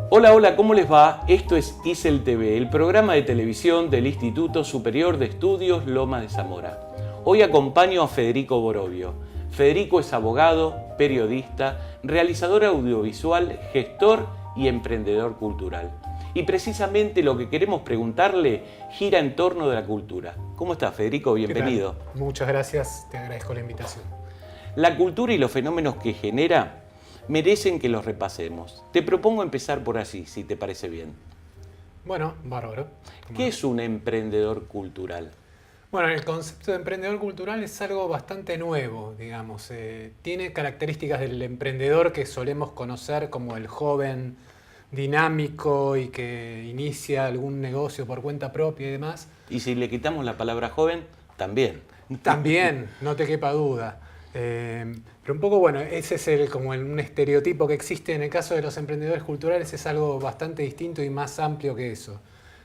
Hola, hola, ¿cómo les va? Esto es ISEL TV, el programa de televisión del Instituto Superior de Estudios Lomas de Zamora. Hoy acompaño a Federico Borovio. Federico es abogado, periodista, realizador audiovisual, gestor y emprendedor cultural. Y precisamente lo que queremos preguntarle gira en torno de la cultura. ¿Cómo estás, Federico? Bienvenido. Muchas gracias, te agradezco la invitación. La cultura y los fenómenos que genera merecen que los repasemos. Te propongo empezar por allí, si te parece bien. Bueno, bárbaro. ¿Qué es un emprendedor cultural? Bueno, el concepto de emprendedor cultural es algo bastante nuevo, digamos. Tiene características del emprendedor que solemos conocer como el joven dinámico y que inicia algún negocio por cuenta propia y demás. Y si le quitamos la palabra joven, también. También, no te quepa duda. Pero un poco, bueno, ese es como un estereotipo que existe. En el caso de los emprendedores culturales es algo bastante distinto y más amplio que eso.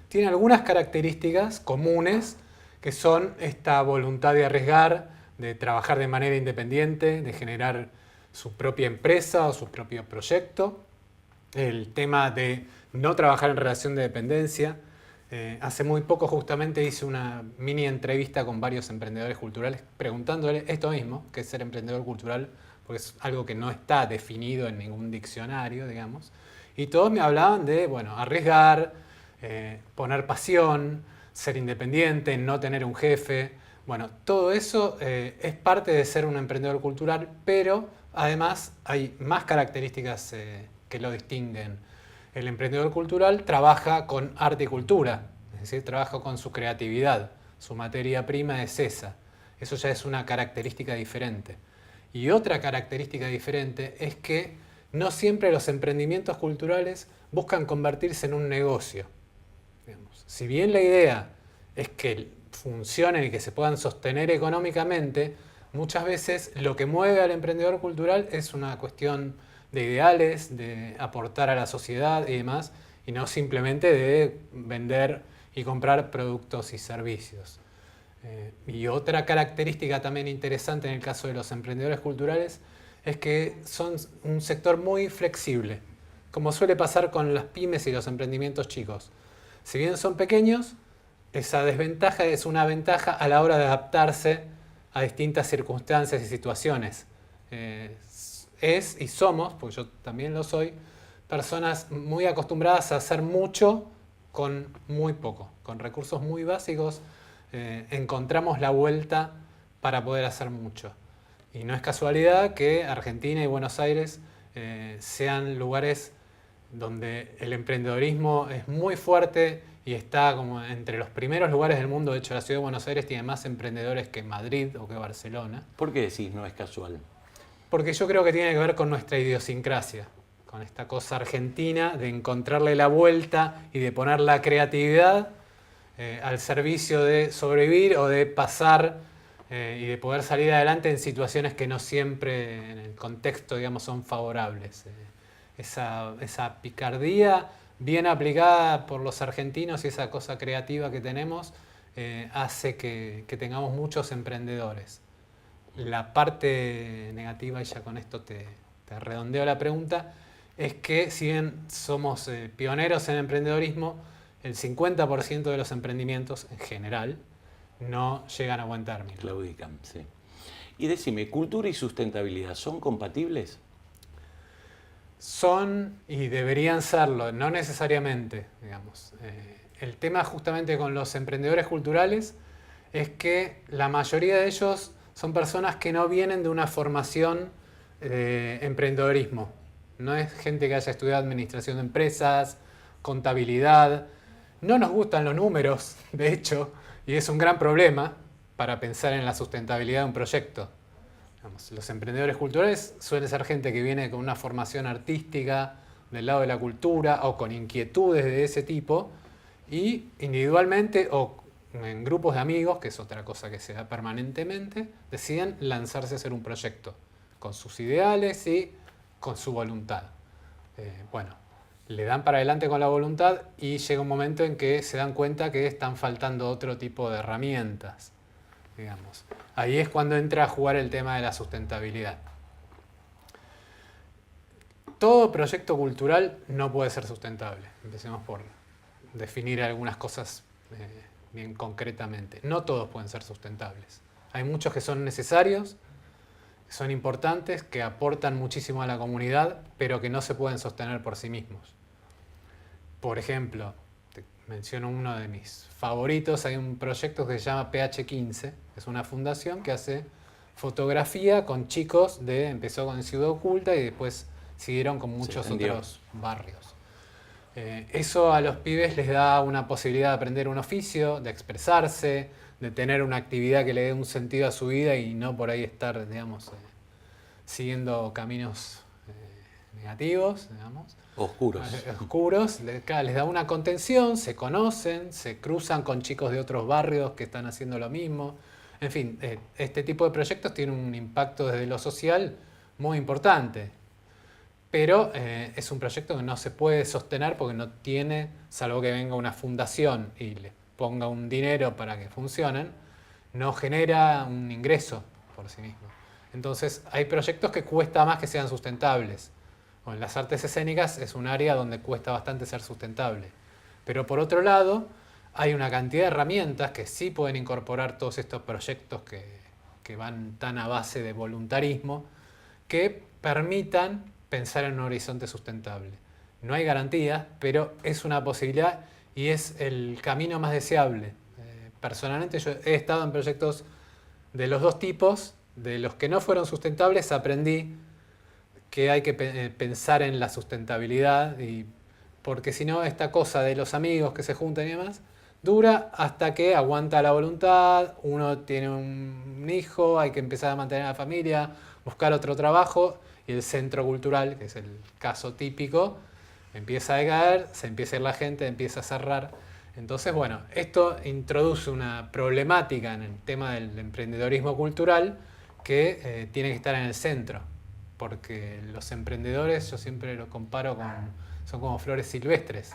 Tiene algunas características comunes que son esta voluntad de arriesgar, de trabajar de manera independiente, de generar su propia empresa o su propio proyecto. El tema de no trabajar en relación de dependencia. Hace muy poco justamente hice una mini entrevista con varios emprendedores culturales preguntándole esto mismo, que es ser emprendedor cultural, porque es algo que no está definido en ningún diccionario, digamos. Y todos me hablaban de, bueno, arriesgar, poner pasión, ser independiente, no tener un jefe. Bueno, todo eso es parte de ser un emprendedor cultural, pero además hay más características que lo distinguen. El emprendedor cultural trabaja con arte y cultura, es decir, trabaja con su creatividad, su materia prima es esa. Eso ya es una característica diferente. Y otra característica diferente es que no siempre los emprendimientos culturales buscan convertirse en un negocio. Digamos, si bien la idea es que funcionen y que se puedan sostener económicamente, muchas veces lo que mueve al emprendedor cultural es una cuestión de ideales, de aportar a la sociedad y demás, y no simplemente de vender y comprar productos y servicios. Y otra característica también interesante en el caso de los emprendedores culturales es que son un sector muy flexible, como suele pasar con las pymes y los emprendimientos chicos. Si bien son pequeños, esa desventaja es una ventaja a la hora de adaptarse a distintas circunstancias y situaciones. Y somos, porque yo también lo soy, personas muy acostumbradas a hacer mucho con muy poco. Con recursos muy básicos encontramos la vuelta para poder hacer mucho. Y no es casualidad que Argentina y Buenos Aires sean lugares donde el emprendedorismo es muy fuerte y está como entre los primeros lugares del mundo. De hecho, la ciudad de Buenos Aires tiene más emprendedores que Madrid o que Barcelona. ¿Por qué decís no es casual? Porque yo creo que tiene que ver con nuestra idiosincrasia, con esta cosa argentina de encontrarle la vuelta y de poner la creatividad al servicio de sobrevivir o de pasar y de poder salir adelante en situaciones que no siempre en el contexto, digamos, son favorables. Esa picardía bien aplicada por los argentinos y esa cosa creativa que tenemos hace que tengamos muchos emprendedores. La parte negativa, y ya con esto te redondeo la pregunta, es que si bien somos pioneros en emprendedorismo, el 50% de los emprendimientos en general no llegan a buen término. Claudican, sí. Y decime, ¿cultura y sustentabilidad son compatibles? Son y deberían serlo, no necesariamente, digamos. El tema justamente con los emprendedores culturales es que la mayoría de ellos son personas que no vienen de una formación de emprendedorismo. No es gente que haya estudiado administración de empresas, contabilidad. No nos gustan los números, de hecho, y es un gran problema para pensar en la sustentabilidad de un proyecto. Digamos, los emprendedores culturales suelen ser gente que viene con una formación artística del lado de la cultura o con inquietudes de ese tipo y individualmente o en grupos de amigos, que es otra cosa que se da permanentemente, deciden lanzarse a hacer un proyecto con sus ideales y con su voluntad. Bueno, le dan para adelante con la voluntad y llega un momento en que se dan cuenta que están faltando otro tipo de herramientas, digamos. Ahí es cuando entra a jugar el tema de la sustentabilidad. Todo proyecto cultural no puede ser sustentable. Empecemos por definir algunas cosas bien concretamente. No todos pueden ser sustentables. Hay muchos que son necesarios, que son importantes, que aportan muchísimo a la comunidad, pero que no se pueden sostener por sí mismos. Por ejemplo, te menciono uno de mis favoritos, hay un proyecto que se llama PH15, es una fundación que hace fotografía con chicos empezó con Ciudad Oculta y después siguieron con muchos otros barrios. Eso a los pibes les da una posibilidad de aprender un oficio, de expresarse, de tener una actividad que le dé un sentido a su vida y no por ahí estar, digamos, siguiendo caminos negativos, digamos. Oscuros, les da una contención, se conocen, se cruzan con chicos de otros barrios que están haciendo lo mismo. En fin, este tipo de proyectos tiene un impacto desde lo social muy importante. Pero es un proyecto que no se puede sostener porque no tiene, salvo que venga una fundación y les ponga un dinero para que funcionen, no genera un ingreso por sí mismo. Entonces hay proyectos que cuesta más que sean sustentables. O en las artes escénicas es un área donde cuesta bastante ser sustentable. Pero por otro lado, hay una cantidad de herramientas que sí pueden incorporar todos estos proyectos que van tan a base de voluntarismo, que permitan pensar en un horizonte sustentable. No hay garantías, pero es una posibilidad y es el camino más deseable. Personalmente yo he estado en proyectos de los dos tipos. De los que no fueron sustentables aprendí que hay que pensar en la sustentabilidad, porque si no esta cosa de los amigos que se juntan y demás dura hasta que aguanta la voluntad, uno tiene un hijo, hay que empezar a mantener a la familia, buscar otro trabajo y el centro cultural, que es el caso típico, empieza a decaer, se empieza a ir la gente, empieza a cerrar. Entonces, bueno, esto introduce una problemática en el tema del emprendedorismo cultural que tiene que estar en el centro, porque los emprendedores, yo siempre lo comparo son como flores silvestres.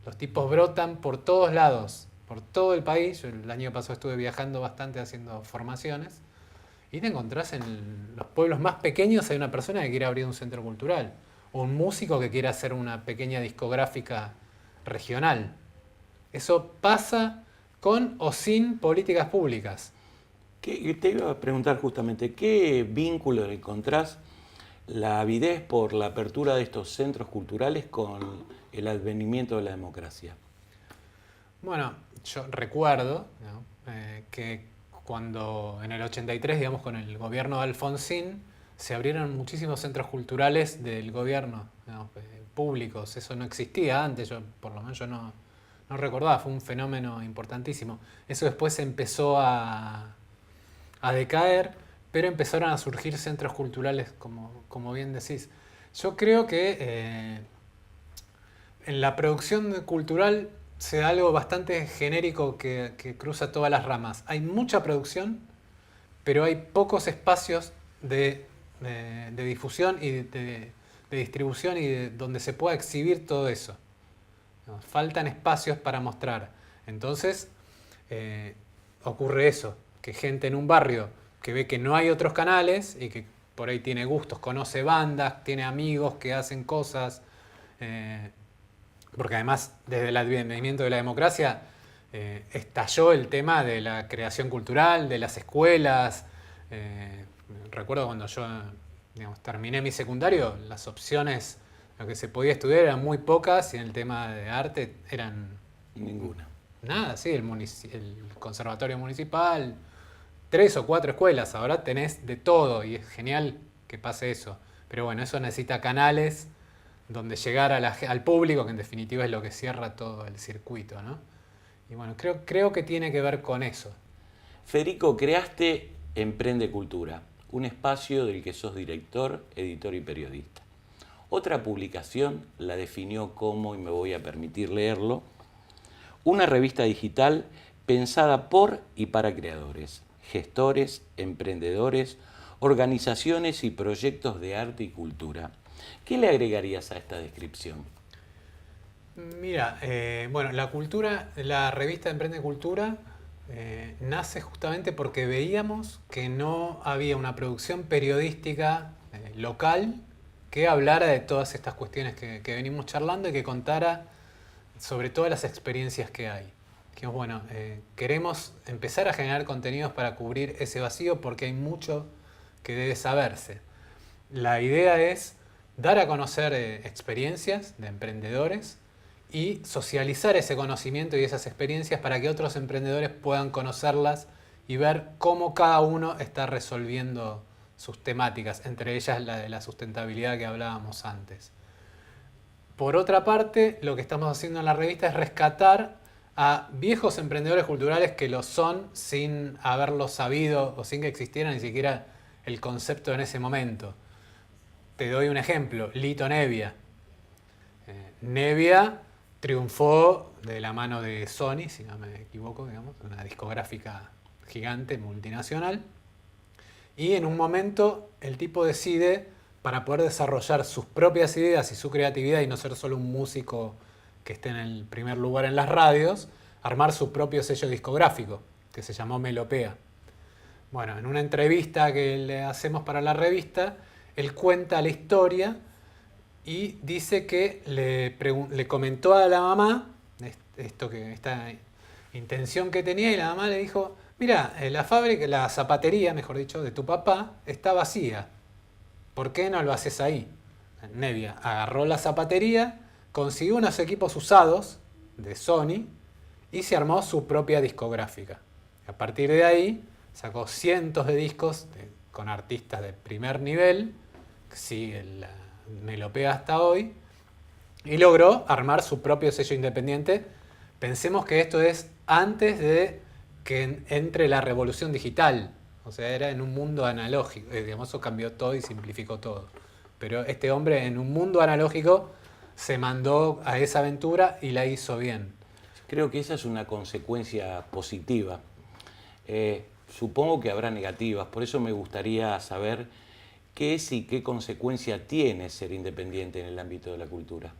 Los tipos brotan por todos lados, por todo el país. Yo el año pasado estuve viajando bastante haciendo formaciones y te encontrás en los pueblos más pequeños hay una persona que quiere abrir un centro cultural o un músico que quiere hacer una pequeña discográfica regional. Eso pasa con o sin políticas públicas. Te iba a preguntar justamente, ¿qué vínculo encontrás la avidez por la apertura de estos centros culturales con el advenimiento de la democracia? Bueno, yo recuerdo, ¿no? Que cuando en el 83, digamos, con el gobierno de Alfonsín, se abrieron muchísimos centros culturales del gobierno, digamos, públicos. Eso no existía antes, por lo menos yo no recordaba, fue un fenómeno importantísimo. Eso después empezó a decaer, pero empezaron a surgir centros culturales, como bien decís. Yo creo que en la producción cultural se da algo bastante genérico que cruza todas las ramas. Hay mucha producción, pero hay pocos espacios de difusión y de distribución y donde se pueda exhibir todo eso. ¿No? Faltan espacios para mostrar. Entonces, ocurre eso, que gente en un barrio que ve que no hay otros canales y que por ahí tiene gustos, conoce bandas, tiene amigos que hacen cosas, porque además desde el advenimiento de la democracia estalló el tema de la creación cultural, de las escuelas. Recuerdo cuando yo terminé mi secundario, las opciones, lo que se podía estudiar eran muy pocas y en el tema de arte eran... Ninguna. Nada, sí, el conservatorio municipal, 3 o 4 escuelas, ahora tenés de todo y es genial que pase eso. Pero bueno, eso necesita canales donde llegar al público, que en definitiva es lo que cierra todo el circuito, ¿no? Y bueno, creo que tiene que ver con eso. Federico, creaste Emprende Cultura, un espacio del que sos director, editor y periodista. Otra publicación la definió como, y me voy a permitir leerlo, una revista digital pensada por y para creadores, gestores, emprendedores, organizaciones y proyectos de arte y cultura. ¿Qué le agregarías a esta descripción? Mira, bueno, la revista Emprende Cultura nace justamente porque veíamos que no había una producción periodística local que hablara de todas estas cuestiones que venimos charlando y que contara sobre todas las experiencias que hay. Que bueno, queremos empezar a generar contenidos para cubrir ese vacío porque hay mucho que debe saberse. La idea es dar a conocer experiencias de emprendedores y socializar ese conocimiento y esas experiencias para que otros emprendedores puedan conocerlas y ver cómo cada uno está resolviendo sus temáticas, entre ellas la de la sustentabilidad que hablábamos antes. Por otra parte, lo que estamos haciendo en la revista es rescatar a viejos emprendedores culturales que lo son sin haberlo sabido o sin que existiera ni siquiera el concepto en ese momento. Te doy un ejemplo, Lito Nebbia. Nebbia triunfó de la mano de Sony, si no me equivoco, digamos, una discográfica gigante, multinacional. Y en un momento el tipo decide, para poder desarrollar sus propias ideas y su creatividad y no ser solo un músico que esté en el primer lugar en las radios, armar su propio sello discográfico, que se llamó Melopea. Bueno, en una entrevista que le hacemos para la revista, él cuenta la historia y dice que le comentó a la mamá esta intención que tenía y la mamá le dijo, mira, la zapatería, mejor dicho, de tu papá está vacía. ¿Por qué no lo haces ahí? Nebbia agarró la zapatería, consiguió unos equipos usados de Sony y se armó su propia discográfica. A partir de ahí sacó cientos de discos con artistas de primer nivel, que sigue la Melopea hasta hoy, y logró armar su propio sello independiente. Pensemos que esto es antes de que entre la revolución digital. O sea, era en un mundo analógico. Digamos, eso cambió todo y simplificó todo. Pero este hombre en un mundo analógico se mandó a esa aventura y la hizo bien. Creo que esa es una consecuencia positiva. Supongo que habrá negativas, por eso me gustaría saber qué es y qué consecuencia tiene ser independiente en el ámbito de la cultura.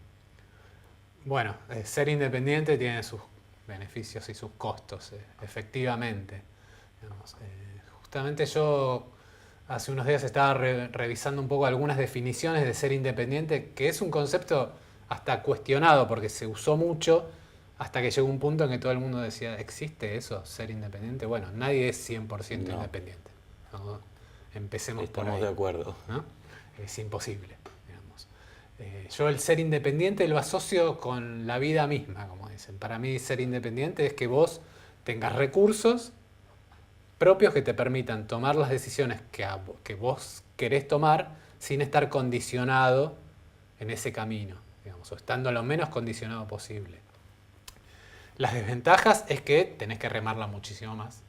Bueno, ser independiente tiene sus beneficios y sus costos, efectivamente. Digamos, justamente yo hace unos días estaba revisando un poco algunas definiciones de ser independiente, que es un concepto hasta cuestionado porque se usó mucho hasta que llegó un punto en que todo el mundo decía, ¿existe eso, ser independiente? Bueno, nadie es 100% independiente, ¿no? Empecemos por ahí. Estamos de acuerdo. ¿No? Es imposible, digamos. Yo el ser independiente lo asocio con la vida misma, como dicen. Para mí ser independiente es que vos tengas recursos propios que te permitan tomar las decisiones que vos querés tomar sin estar condicionado en ese camino, digamos, o estando lo menos condicionado posible. Las desventajas es que tenés que remarla muchísimo más.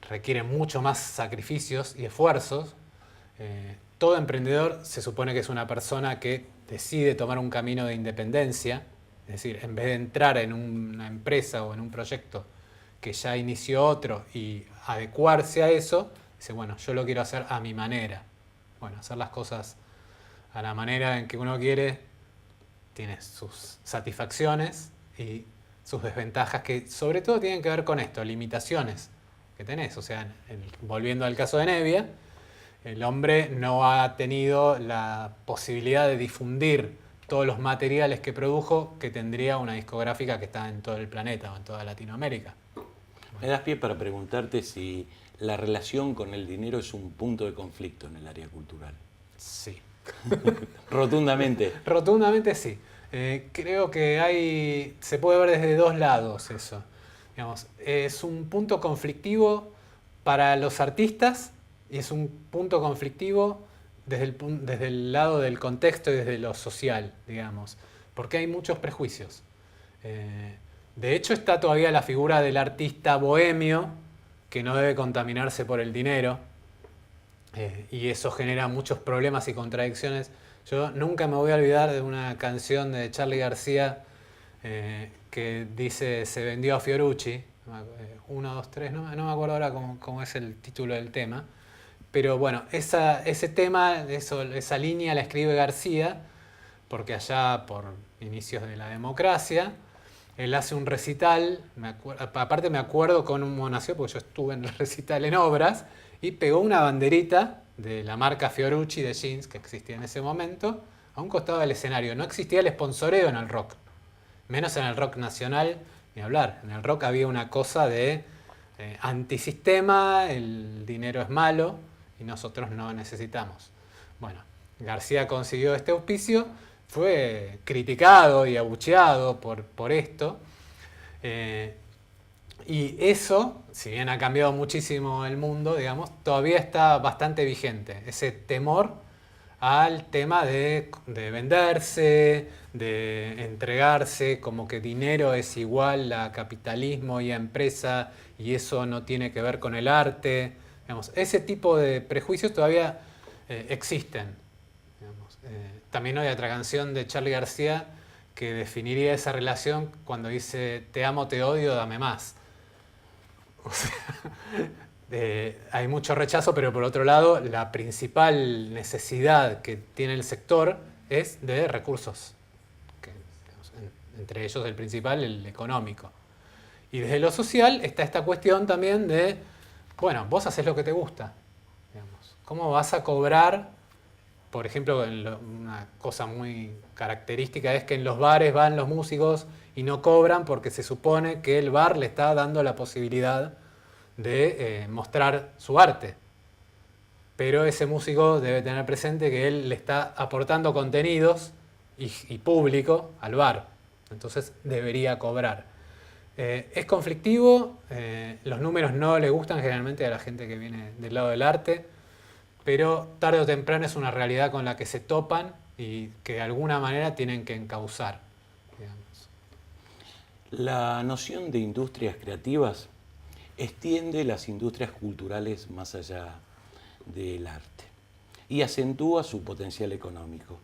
Requiere mucho más sacrificios y esfuerzos. Todo emprendedor se supone que es una persona que decide tomar un camino de independencia, es decir, en vez de entrar en una empresa o en un proyecto que ya inició otro y adecuarse a eso, dice, bueno, yo lo quiero hacer a mi manera. Bueno, hacer las cosas a la manera en que uno quiere tiene sus satisfacciones y sus desventajas, que sobre todo tienen que ver con esto, limitaciones que tenés. O sea, volviendo al caso de Nevia, el hombre no ha tenido la posibilidad de difundir todos los materiales que produjo que tendría una discográfica que está en todo el planeta o en toda Latinoamérica. Me das pie para preguntarte si la relación con el dinero es un punto de conflicto en el área cultural. Sí. Rotundamente. Rotundamente sí. Creo que se puede ver desde dos lados eso. Digamos, es un punto conflictivo para los artistas y es un punto conflictivo desde el lado del contexto y desde lo social, digamos, porque hay muchos prejuicios. De hecho, está todavía la figura del artista bohemio que no debe contaminarse por el dinero, y eso genera muchos problemas y contradicciones. Yo nunca me voy a olvidar de una canción de Charly García que dice se vendió a Fiorucci, 1, 2, 3, no me acuerdo ahora cómo es el título del tema, pero bueno, ese tema, esa línea la escribe García porque allá por inicios de la democracia él hace un recital, aparte me acuerdo cómo nació porque yo estuve en el recital en Obras, y pegó una banderita de la marca Fiorucci de jeans que existía en ese momento a un costado del escenario. No existía el sponsoreo en el rock, menos en el rock nacional, ni hablar. En el rock había una cosa de antisistema, el dinero es malo y nosotros no necesitamos. Bueno, García consiguió este auspicio, fue criticado y abucheado por esto. Y eso, si bien ha cambiado muchísimo el mundo, digamos, todavía está bastante vigente. Ese temor al tema de venderse, de entregarse, como que dinero es igual a capitalismo y a empresa y eso no tiene que ver con el arte. Digamos, ese tipo de prejuicios todavía existen. Digamos. También hay otra canción de Charly García que definiría esa relación cuando dice te amo, te odio, dame más. O sea, hay mucho rechazo, pero por otro lado, la principal necesidad que tiene el sector es de recursos. Digamos, entre ellos el principal, el económico. Y desde lo social está esta cuestión también de, bueno, vos haces lo que te gusta. Digamos. ¿Cómo vas a cobrar? Por ejemplo, una cosa muy característica es que en los bares van los músicos y no cobran porque se supone que el bar le está dando la posibilidad de mostrar su arte. Pero ese músico debe tener presente que él le está aportando contenidos y público al bar. Entonces debería cobrar. Es conflictivo, los números no le gustan generalmente a la gente que viene del lado del arte, pero tarde o temprano es una realidad con la que se topan y que de alguna manera tienen que encauzar. Digamos. La noción de industrias creativas extiende las industrias culturales más allá del arte y acentúa su potencial económico.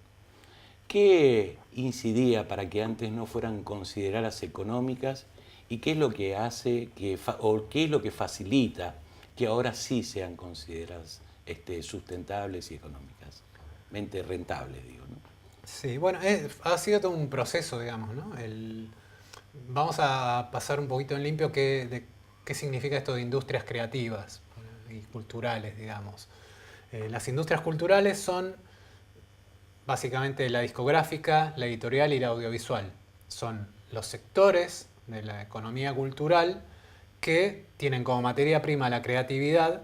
¿Qué incidía para que antes no fueran consideradas económicas y qué es lo que hace o qué es lo que facilita que ahora sí sean consideradas sustentables y económicas, mente rentables, digo, ¿no? Sí, bueno, ha sido todo un proceso, digamos, ¿no? Vamos a pasar un poquito en limpio qué significa esto de industrias creativas y culturales, digamos. Las industrias culturales son básicamente la discográfica, la editorial y la audiovisual. Son los sectores de la economía cultural que tienen como materia prima la creatividad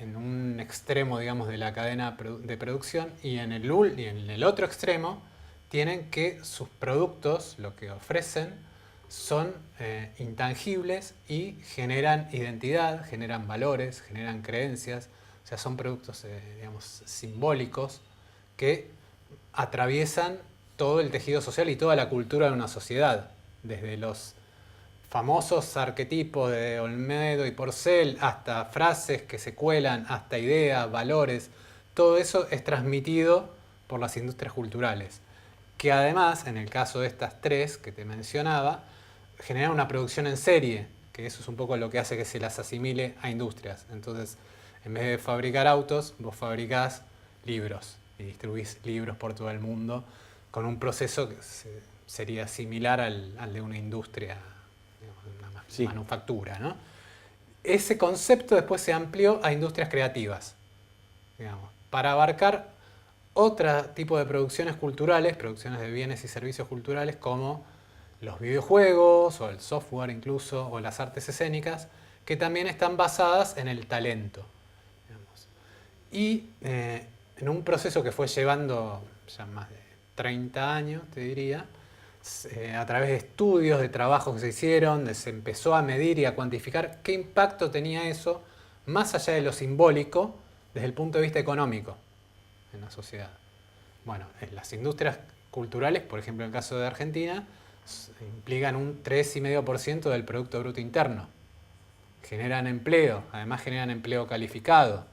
en un extremo, digamos, de la cadena de producción y en el otro extremo tienen que sus productos, lo que ofrecen, son intangibles y generan identidad, generan valores, generan creencias. O sea, son productos, digamos, simbólicos que atraviesan todo el tejido social y toda la cultura de una sociedad, desde los famosos arquetipos de Olmedo y Porcel, hasta frases que se cuelan, hasta ideas, valores. Todo eso es transmitido por las industrias culturales, que además, en el caso de estas tres que te mencionaba, generan una producción en serie, que eso es un poco lo que hace que se las asimile a industrias. Entonces, en vez de fabricar autos, vos fabricás libros y distribuís libros por todo el mundo con un proceso que sería similar al de una industria, digamos, una manufactura, ¿no? Ese concepto después se amplió a industrias creativas, digamos, para abarcar otro tipo de producciones culturales, producciones de bienes y servicios culturales como los videojuegos o el software incluso o las artes escénicas, que también están basadas en el talento, digamos. Y en un proceso que fue llevando ya más de 30 años, te diría, a través de estudios, de trabajos que se hicieron, se empezó a medir y a cuantificar qué impacto tenía eso, más allá de lo simbólico, desde el punto de vista económico en la sociedad. Bueno, en las industrias culturales, por ejemplo en el caso de Argentina, implican un 3,5% del Producto Bruto Interno. Generan empleo, además generan empleo calificado.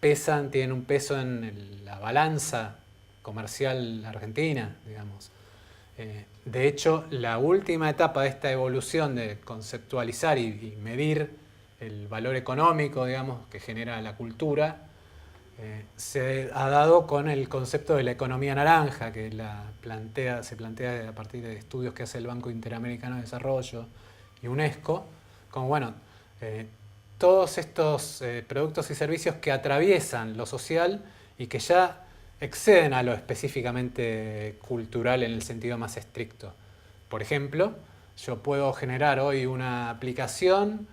Tienen un peso en la balanza comercial argentina, digamos. De hecho, la última etapa de esta evolución de conceptualizar y medir el valor económico, digamos, que genera la cultura, se ha dado con el concepto de la economía naranja, que se plantea a partir de estudios que hace el Banco Interamericano de Desarrollo y UNESCO, como bueno, todos estos productos y servicios que atraviesan lo social y que ya exceden a lo específicamente cultural en el sentido más estricto. Por ejemplo, yo puedo generar hoy una aplicación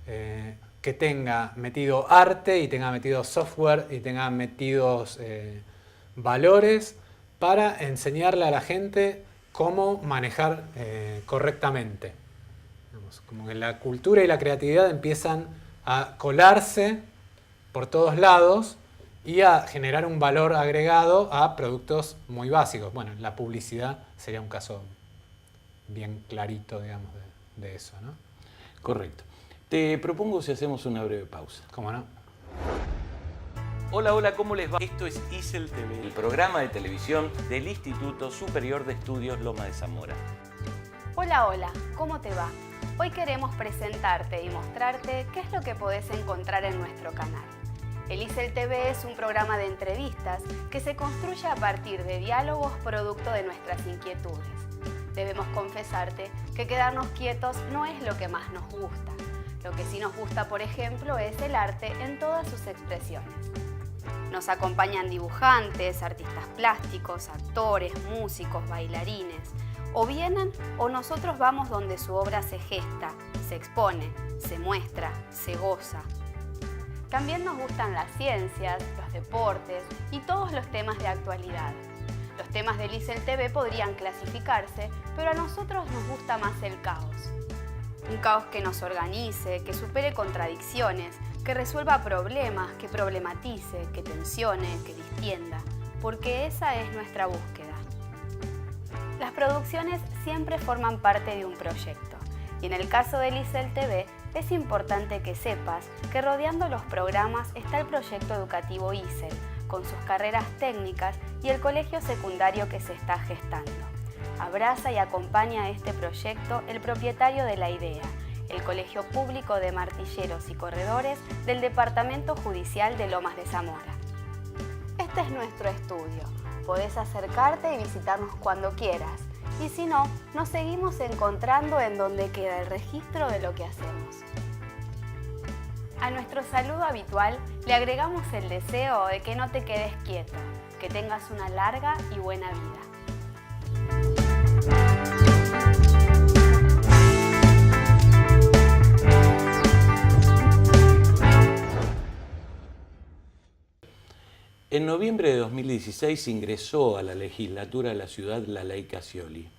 que tenga metido arte y tenga metido software y tenga metidos valores para enseñarle a la gente cómo manejar correctamente. Digamos, como que la cultura y la creatividad empiezan a colarse por todos lados y a generar un valor agregado a productos muy básicos. Bueno, la publicidad sería un caso bien clarito, digamos, de eso, ¿no? Correcto. Te propongo si hacemos una breve pausa. ¿Cómo no? Hola, hola, ¿cómo les va? Esto es ISEL TV, el programa de televisión del Instituto Superior de Estudios Lomas de Zamora. Hola, hola, ¿cómo te va? Hoy queremos presentarte y mostrarte qué es lo que podés encontrar en nuestro canal. El ISEL TV es un programa de entrevistas que se construye a partir de diálogos producto de nuestras inquietudes. Debemos confesarte que quedarnos quietos no es lo que más nos gusta. Lo que sí nos gusta, por ejemplo, es el arte en todas sus expresiones. Nos acompañan dibujantes, artistas plásticos, actores, músicos, bailarines. O vienen o nosotros vamos donde su obra se gesta, se expone, se muestra, se goza. También nos gustan las ciencias, los deportes y todos los temas de actualidad. Los temas del ISEL TV podrían clasificarse, pero a nosotros nos gusta más el caos. Un caos que nos organice, que supere contradicciones, que resuelva problemas, que problematice, que tensione, que distienda, porque esa es nuestra búsqueda. Las producciones siempre forman parte de un proyecto, y en el caso del ISEL TV es importante que sepas que rodeando los programas está el proyecto educativo ISEL, con sus carreras técnicas y el colegio secundario que se está gestando. Abraza y acompaña a este proyecto el propietario de la idea, el Colegio Público de Martilleros y Corredores del Departamento Judicial de Lomas de Zamora. Este es nuestro estudio. Podés acercarte y visitarnos cuando quieras. Y si no, nos seguimos encontrando en donde queda el registro de lo que hacemos. A nuestro saludo habitual le agregamos el deseo de que no te quedes quieto, que tengas una larga y buena vida. En noviembre de 2016 ingresó a la legislatura de la ciudad la Ley Cassioli.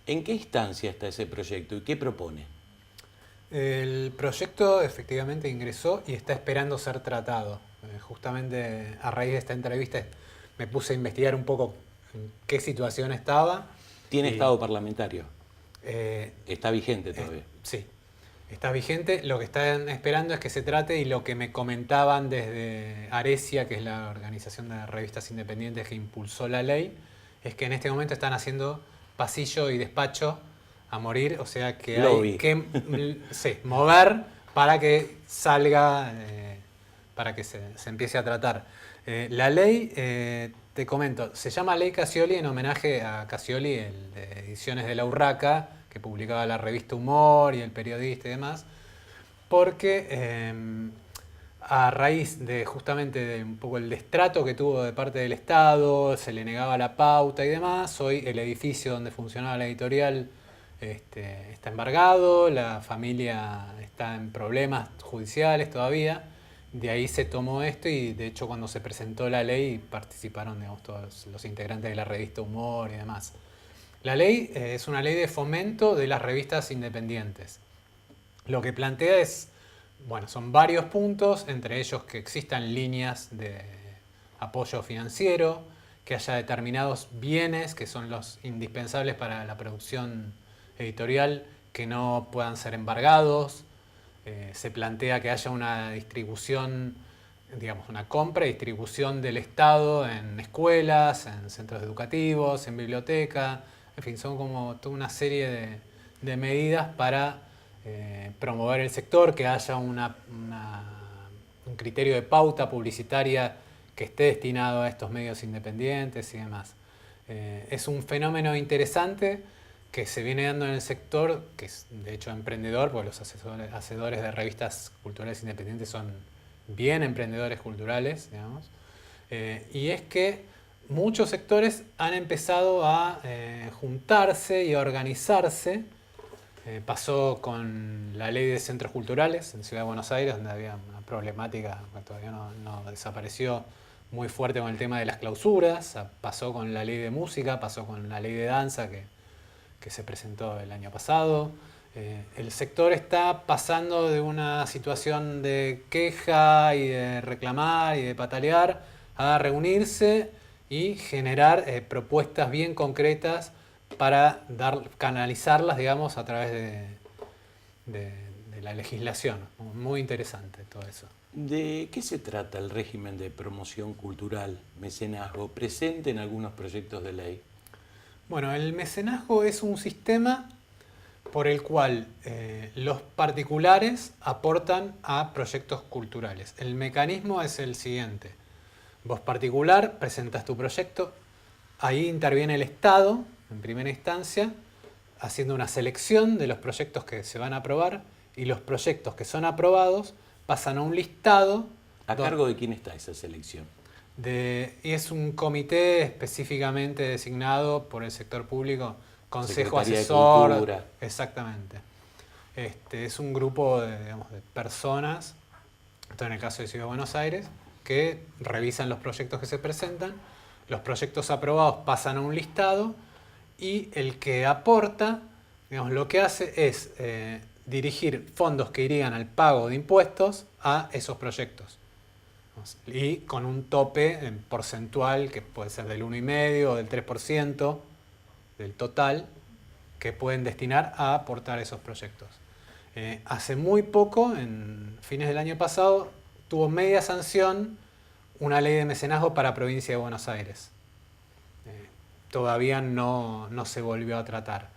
¿En qué instancia está ese proyecto y qué propone? El proyecto efectivamente ingresó y está esperando ser tratado. Justamente a raíz de esta entrevista me puse a investigar un poco en qué situación estaba. ¿Tiene estado parlamentario? ¿Está vigente todavía? Sí, está vigente. Lo que están esperando es que se trate y lo que me comentaban desde Aresia, que es la organización de revistas independientes que impulsó la ley, es que en este momento están haciendo pasillo y despacho a morir, o sea que Lobby. hay que mover para que salga, para que se empiece a tratar. La ley, te comento, se llama Ley Cassioli en homenaje a Cassioli, el de Ediciones de la Urraca, que publicaba la revista Humor y El Periodista y demás, porque a raíz de justamente de un poco el destrato que tuvo de parte del Estado, se le negaba la pauta y demás, hoy el edificio donde funcionaba la editorial está embargado, la familia está en problemas judiciales todavía. De ahí se tomó esto y de hecho cuando se presentó la ley participaron, digamos, todos los integrantes de la revista Humor y demás. La ley es una ley de fomento de las revistas independientes. Lo que plantea es, bueno, son varios puntos, entre ellos que existan líneas de apoyo financiero, que haya determinados bienes que son los indispensables para la producción editorial que no puedan ser embargados. Se plantea que haya una distribución, digamos, una compra y distribución del Estado en escuelas, en centros educativos, en biblioteca, en fin, son como toda una serie de medidas para promover el sector, que haya un criterio de pauta publicitaria que esté destinado a estos medios independientes y demás. Es un fenómeno interesante que se viene dando en el sector, que es de hecho emprendedor, porque los hacedores de revistas culturales independientes son bien emprendedores culturales, digamos, y es que muchos sectores han empezado a juntarse y a organizarse. Pasó con la ley de centros culturales en Ciudad de Buenos Aires, donde había una problemática que todavía no desapareció muy fuerte con el tema de las clausuras, pasó con la ley de música, pasó con la ley de danza que se presentó el año pasado. El sector está pasando de una situación de queja y de reclamar y de patalear a reunirse y generar propuestas bien concretas para canalizarlas, digamos, a través de la legislación. Muy interesante todo eso. ¿De qué se trata el régimen de promoción cultural, mecenazgo, presente en algunos proyectos de ley? Bueno, el mecenazgo es un sistema por el cual los particulares aportan a proyectos culturales. El mecanismo es el siguiente. Vos particular presentas tu proyecto, ahí interviene el Estado, en primera instancia, haciendo una selección de los proyectos que se van a aprobar y los proyectos que son aprobados pasan a un listado. ¿A cargo de quién está esa selección? Y es un comité específicamente designado por el sector público, consejo Secretaría de asesor. Cultura. Exactamente. Es un grupo de personas, esto en el caso de Ciudad de Buenos Aires, que revisan los proyectos que se presentan, los proyectos aprobados pasan a un listado y el que aporta, digamos, lo que hace es dirigir fondos que irían al pago de impuestos a esos proyectos. Y con un tope porcentual que puede ser del 1,5% o del 3% del total que pueden destinar a aportar esos proyectos. Hace muy poco, en fines del año pasado, tuvo media sanción una ley de mecenazgo para provincia de Buenos Aires. Todavía no se volvió a tratar.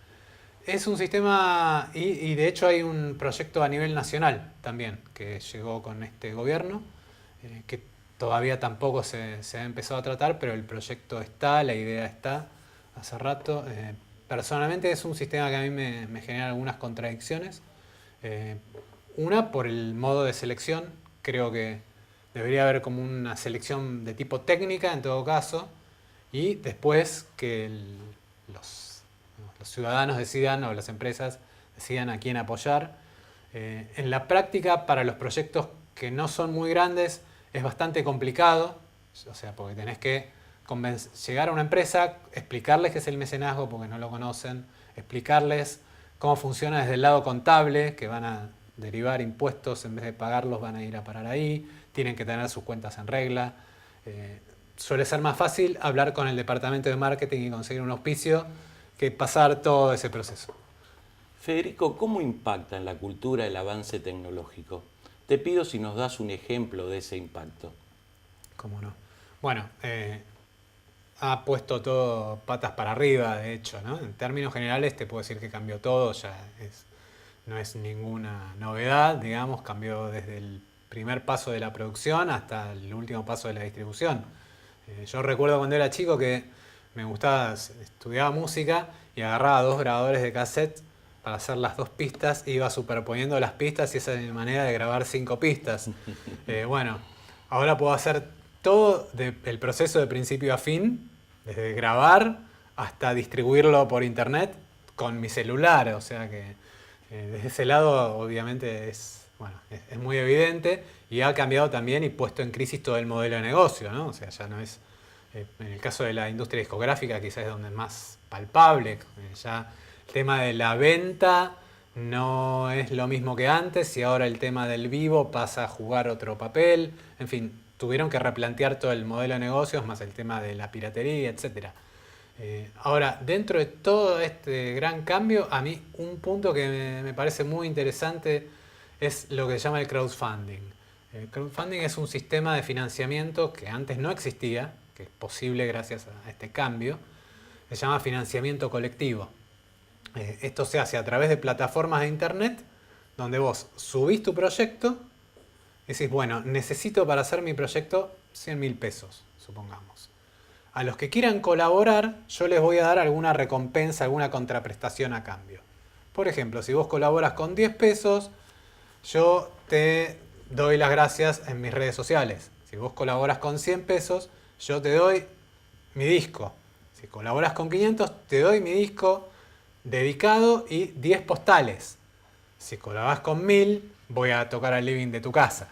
Es un sistema, y de hecho hay un proyecto a nivel nacional también que llegó con este gobierno, que todavía tampoco se ha empezado a tratar, pero el proyecto está, la idea está hace rato. Personalmente es un sistema que a mí me genera algunas contradicciones. Una, por el modo de selección. Creo que debería haber como una selección de tipo técnica en todo caso, y después que los ciudadanos decidan, o las empresas decidan a quién apoyar. En la práctica, para los proyectos que no son muy grandes, es bastante complicado, o sea, porque tenés que llegar a una empresa, explicarles qué es el mecenazgo porque no lo conocen, explicarles cómo funciona desde el lado contable, que van a derivar impuestos, en vez de pagarlos van a ir a parar ahí, tienen que tener sus cuentas en regla. Suele ser más fácil hablar con el departamento de marketing y conseguir un auspicio que pasar todo ese proceso. Federico, ¿cómo impacta en la cultura el avance tecnológico? Te pido si nos das un ejemplo de ese impacto. ¿Cómo no? Bueno, ha puesto todo patas para arriba, de hecho, ¿no? En términos generales te puedo decir que cambió todo, no es ninguna novedad, digamos, cambió desde el primer paso de la producción hasta el último paso de la distribución. Yo recuerdo cuando era chico que me gustaba, estudiaba música y agarraba 2 grabadores de cassette para hacer las 2 pistas, iba superponiendo las pistas y esa es mi manera de grabar 5 pistas. Bueno, ahora puedo hacer todo el proceso de principio a fin, desde grabar hasta distribuirlo por internet con mi celular, o sea que desde ese lado obviamente es muy evidente y ha cambiado también y puesto en crisis todo el modelo de negocio, ¿no? O sea, ya no es, en el caso de la industria discográfica quizás es donde es más palpable, ya el tema de la venta no es lo mismo que antes y ahora el tema del vivo pasa a jugar otro papel, en fin, tuvieron que replantear todo el modelo de negocios más el tema de la piratería, etc. Ahora, dentro de todo este gran cambio, a mí un punto que me parece muy interesante es lo que se llama el crowdfunding. El crowdfunding es un sistema de financiamiento que antes no existía, que es posible gracias a este cambio. Se llama financiamiento colectivo. Esto se hace a través de plataformas de internet donde vos subís tu proyecto y decís, bueno, necesito para hacer mi proyecto 100.000 pesos, supongamos. A los que quieran colaborar, yo les voy a dar alguna recompensa, alguna contraprestación a cambio. Por ejemplo, si vos colaboras con 10 pesos, yo te doy las gracias en mis redes sociales. Si vos colaboras con 100 pesos, yo te doy mi disco. Si colaboras con 500, te doy mi disco dedicado y 10 postales. Si colaboras con 1000, voy a tocar al living de tu casa.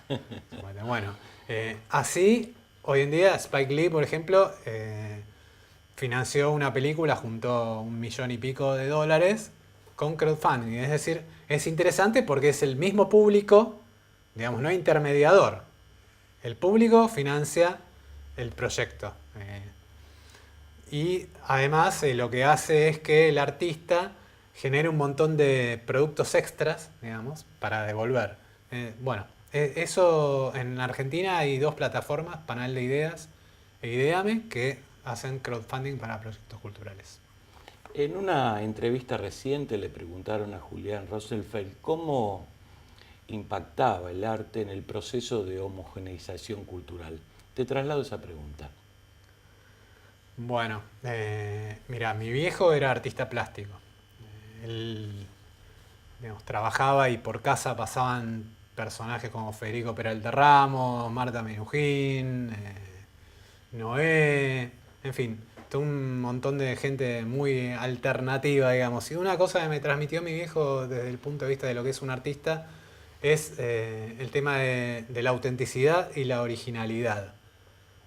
Bueno, así, hoy en día Spike Lee, por ejemplo, financió una película, juntó $1 millón y pico con crowdfunding. Es decir, es interesante porque es el mismo público, digamos, no intermediador. El público financia el proyecto. Y además lo que hace es que el artista genere un montón de productos extras, digamos, para devolver. Eso en Argentina hay 2 plataformas, Panal de Ideas e Ideame, que hacen crowdfunding para proyectos culturales. En una entrevista reciente le preguntaron a Julián Rosenfeld cómo impactaba el arte en el proceso de homogeneización cultural. Te traslado esa pregunta. Bueno, mira, mi viejo era artista plástico. Él, digamos, trabajaba y por casa pasaban personajes como Federico Peralta Ramos, Marta Minujín, Noé, en fin, todo un montón de gente muy alternativa, digamos. Y una cosa que me transmitió mi viejo desde el punto de vista de lo que es un artista es el tema de la autenticidad y la originalidad.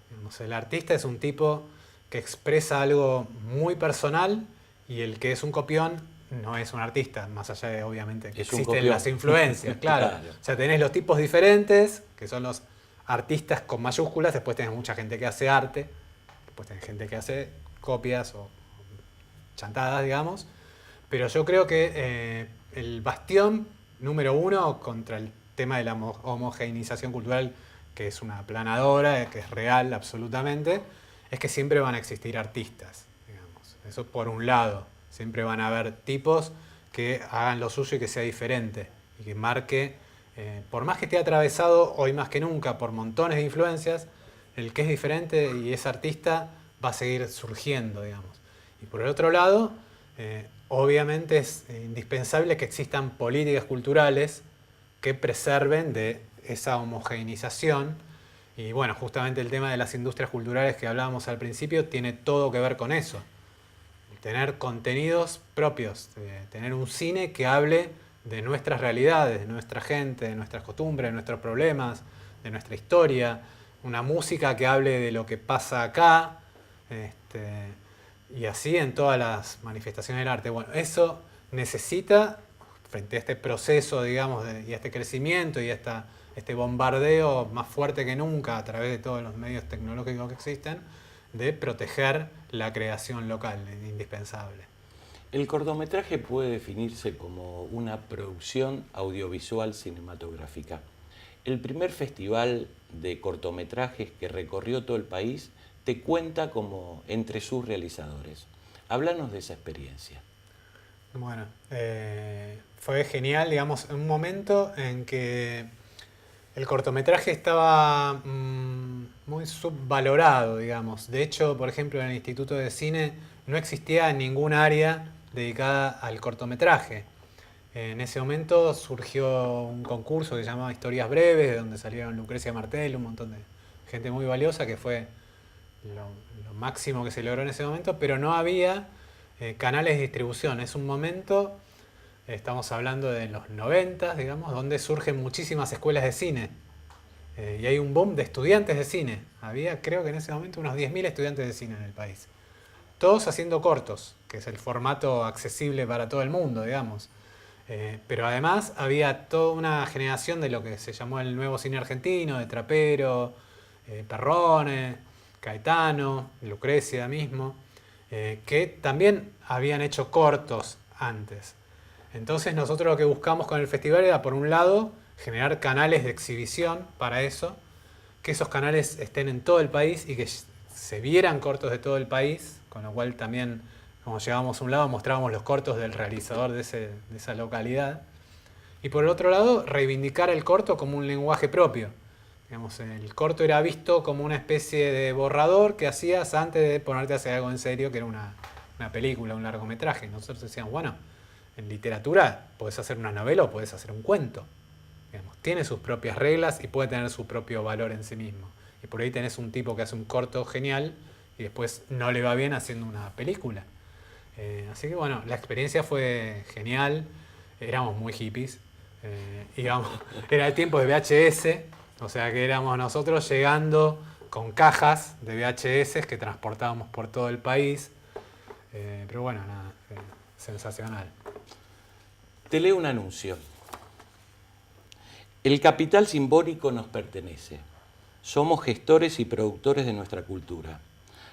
Digamos, el artista es un tipo que expresa algo muy personal y el que es un copión no es un artista, más allá de obviamente que existen las influencias, claro. O sea, tenés los tipos diferentes, que son los artistas con mayúsculas, después tenés mucha gente que hace arte, después tenés gente que hace copias o chantadas, digamos. Pero yo creo que el bastión número 1 contra el tema de la homogeneización cultural, que es una aplanadora, que es real absolutamente, es que siempre van a existir artistas, digamos. Eso por un lado. Siempre van a haber tipos que hagan lo suyo y que sea diferente. Y que marque, por más que esté atravesado hoy más que nunca por montones de influencias, el que es diferente y es artista va a seguir surgiendo, digamos. Y por el otro lado, obviamente es indispensable que existan políticas culturales que preserven de esa homogeneización. Y bueno, justamente el tema de las industrias culturales que hablábamos al principio tiene todo que ver con eso. Tener contenidos propios, tener un cine que hable de nuestras realidades, de nuestra gente, de nuestras costumbres, de nuestros problemas, de nuestra historia. Una música que hable de lo que pasa acá. Y así en todas las manifestaciones del arte. Bueno, eso necesita, frente a este proceso, digamos, y a este crecimiento y a este bombardeo más fuerte que nunca a través de todos los medios tecnológicos que existen, de proteger la creación local, es indispensable. El cortometraje puede definirse como una producción audiovisual cinematográfica. El primer festival de cortometrajes que recorrió todo el país te cuenta como entre sus realizadores. Háblanos de esa experiencia. Bueno, fue genial, digamos, en un momento en que el cortometraje estaba muy subvalorado, digamos. De hecho, por ejemplo, en el Instituto de Cine no existía ningún área dedicada al cortometraje. En ese momento surgió un concurso que se llamaba Historias Breves, de donde salieron Lucrecia Martel, un montón de gente muy valiosa, que fue lo máximo que se logró en ese momento, pero no había canales de distribución. Es un momento, estamos hablando de los 90, digamos, donde surgen muchísimas escuelas de cine. Y hay un boom de estudiantes de cine. Había, creo que en ese momento, unos 10.000 estudiantes de cine en el país. Todos haciendo cortos, que es el formato accesible para todo el mundo, digamos. Pero además había toda una generación de lo que se llamó el nuevo cine argentino, de Trapero, Perrone, Caetano, Lucrecia mismo, que también habían hecho cortos antes. Entonces nosotros lo que buscamos con el festival era, por un lado, generar canales de exhibición para eso, que esos canales estén en todo el país y que se vieran cortos de todo el país, con lo cual también, como llegábamos a un lado, mostrábamos los cortos del realizador de esa localidad. Y por el otro lado, reivindicar el corto como un lenguaje propio. Digamos, el corto era visto como una especie de borrador que hacías antes de ponerte a hacer algo en serio, que era una película, un largometraje. Nosotros decíamos, bueno, en literatura podés hacer una novela o podés hacer un cuento. Digamos, tiene sus propias reglas y puede tener su propio valor en sí mismo. Y por ahí tenés un tipo que hace un corto genial y después no le va bien haciendo una película. Así que bueno, la experiencia fue genial. Éramos muy hippies. Era el tiempo de VHS. O sea que éramos nosotros llegando con cajas de VHS que transportábamos por todo el país. Pero bueno, nada, sensacional. Te leo un anuncio. El capital simbólico nos pertenece. Somos gestores y productores de nuestra cultura.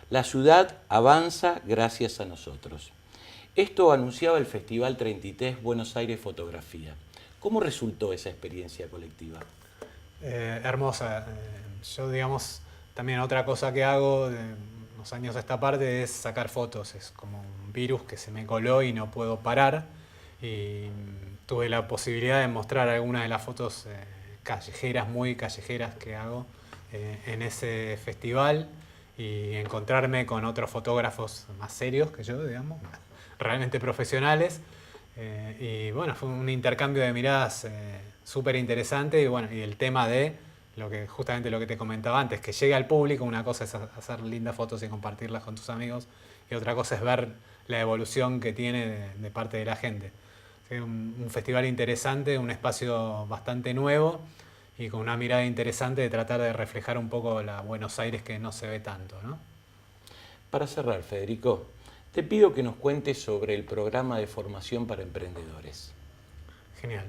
La ciudad avanza gracias a nosotros. Esto anunciaba el Festival 33 Buenos Aires Fotografía. ¿Cómo resultó esa experiencia colectiva? Hermosa. Yo, digamos, también otra cosa que hago de unos años a esta parte es sacar fotos. Es como un virus que se me coló y no puedo parar. Y tuve la posibilidad de mostrar algunas de las fotos callejeras, muy callejeras que hago en ese festival y encontrarme con otros fotógrafos más serios que yo, digamos, realmente profesionales. Y bueno, fue un intercambio de miradas súper interesante y bueno, y el tema de justamente lo que te comentaba antes, que llegue al público. Una cosa es hacer lindas fotos y compartirlas con tus amigos y otra cosa es ver la evolución que tiene de parte de la gente. Un festival interesante, un espacio bastante nuevo y con una mirada interesante de tratar de reflejar un poco la Buenos Aires que no se ve tanto, ¿no? Para cerrar, Federico, te pido que nos cuentes sobre el programa de formación para emprendedores. Genial.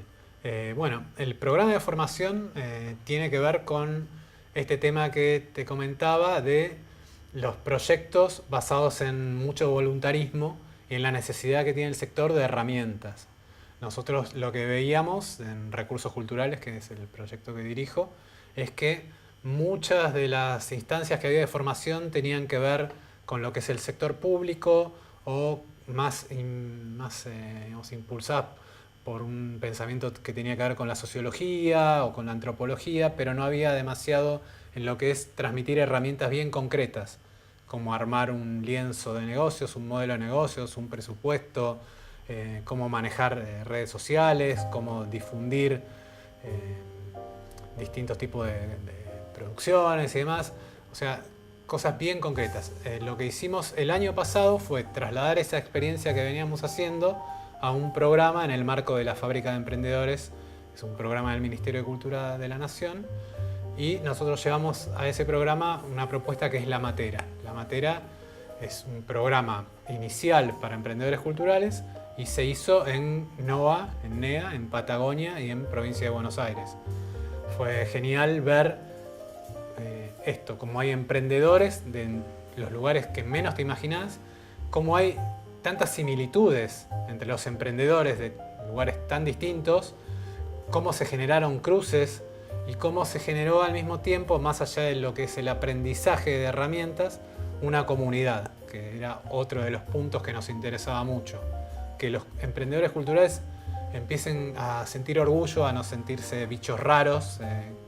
Bueno, el programa de formación tiene que ver con este tema que te comentaba de los proyectos basados en mucho voluntarismo y en la necesidad que tiene el sector de herramientas. Nosotros lo que veíamos en Recursos Culturales, que es el proyecto que dirijo, es que muchas de las instancias que había de formación tenían que ver con lo que es el sector público o más impulsadas por un pensamiento que tenía que ver con la sociología o con la antropología, pero no había demasiado en lo que es transmitir herramientas bien concretas, como armar un lienzo de negocios, un modelo de negocios, un presupuesto, cómo manejar redes sociales, cómo difundir distintos tipos de producciones y demás. O sea, cosas bien concretas. Lo que hicimos el año pasado fue trasladar esa experiencia que veníamos haciendo a un programa en el marco de la Fábrica de Emprendedores. Es un programa del Ministerio de Cultura de la Nación. Y nosotros llevamos a ese programa una propuesta que es La Matera. La Matera es un programa inicial para emprendedores culturales y se hizo en NOA, en NEA, en Patagonia y en Provincia de Buenos Aires. Fue genial ver esto, como hay emprendedores de los lugares que menos te imaginas, cómo hay tantas similitudes entre los emprendedores de lugares tan distintos, cómo se generaron cruces y cómo se generó al mismo tiempo, más allá de lo que es el aprendizaje de herramientas, una comunidad, que era otro de los puntos que nos interesaba mucho. Que los emprendedores culturales empiecen a sentir orgullo, a no sentirse bichos raros,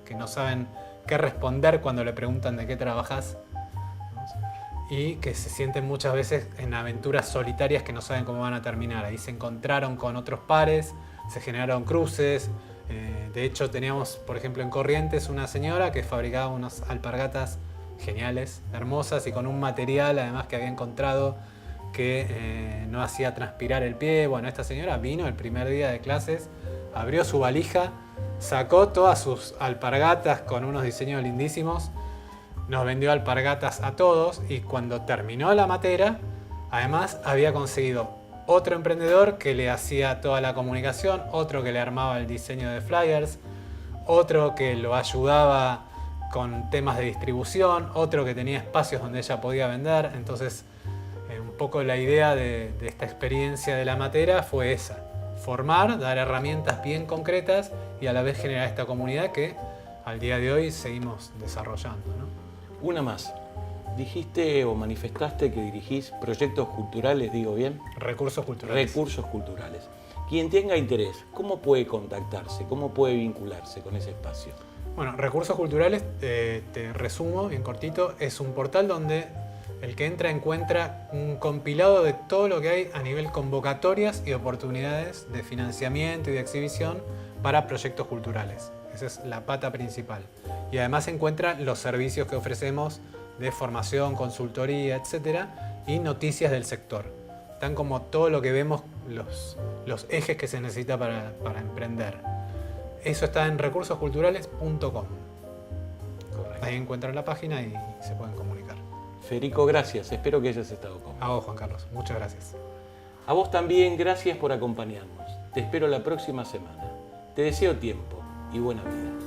que no saben qué responder cuando le preguntan de qué trabajas, ¿no? Y que se sienten muchas veces en aventuras solitarias que no saben cómo van a terminar. Ahí se encontraron con otros pares, se generaron cruces. De hecho, teníamos, por ejemplo, en Corrientes una señora que fabricaba unas alpargatas geniales, hermosas y con un material además que había encontrado que no hacía transpirar el pie. Bueno, esta señora vino el primer día de clases, abrió su valija, sacó todas sus alpargatas con unos diseños lindísimos, nos vendió alpargatas a todos y cuando terminó la materia, además había conseguido otro emprendedor que le hacía toda la comunicación, otro que le armaba el diseño de flyers, otro que lo ayudaba con temas de distribución, otro que tenía espacios donde ella podía vender. Entonces, un poco la idea de esta experiencia de la materia fue esa: formar, dar herramientas bien concretas y a la vez generar esta comunidad que al día de hoy seguimos desarrollando, ¿no? Una más. Dijiste o manifestaste que dirigís proyectos culturales, ¿digo bien? Recursos culturales. Recursos culturales. Quien tenga interés, ¿cómo puede contactarse? ¿Cómo puede vincularse con ese espacio? Bueno, Recursos Culturales, te resumo bien cortito, es un portal donde el que entra encuentra un compilado de todo lo que hay a nivel convocatorias y oportunidades de financiamiento y de exhibición para proyectos culturales. Esa es la pata principal. Y además encuentra los servicios que ofrecemos de formación, consultoría, etcétera, y noticias del sector. Están como todo lo que vemos, los ejes que se necesita para emprender. Eso está en recursosculturales.com. Ahí encuentran la página y se pueden comunicar. Federico, gracias. Espero que hayas estado cómodo. A vos, Juan Carlos. Muchas gracias. A vos también, gracias por acompañarnos. Te espero la próxima semana. Te deseo tiempo y buena vida.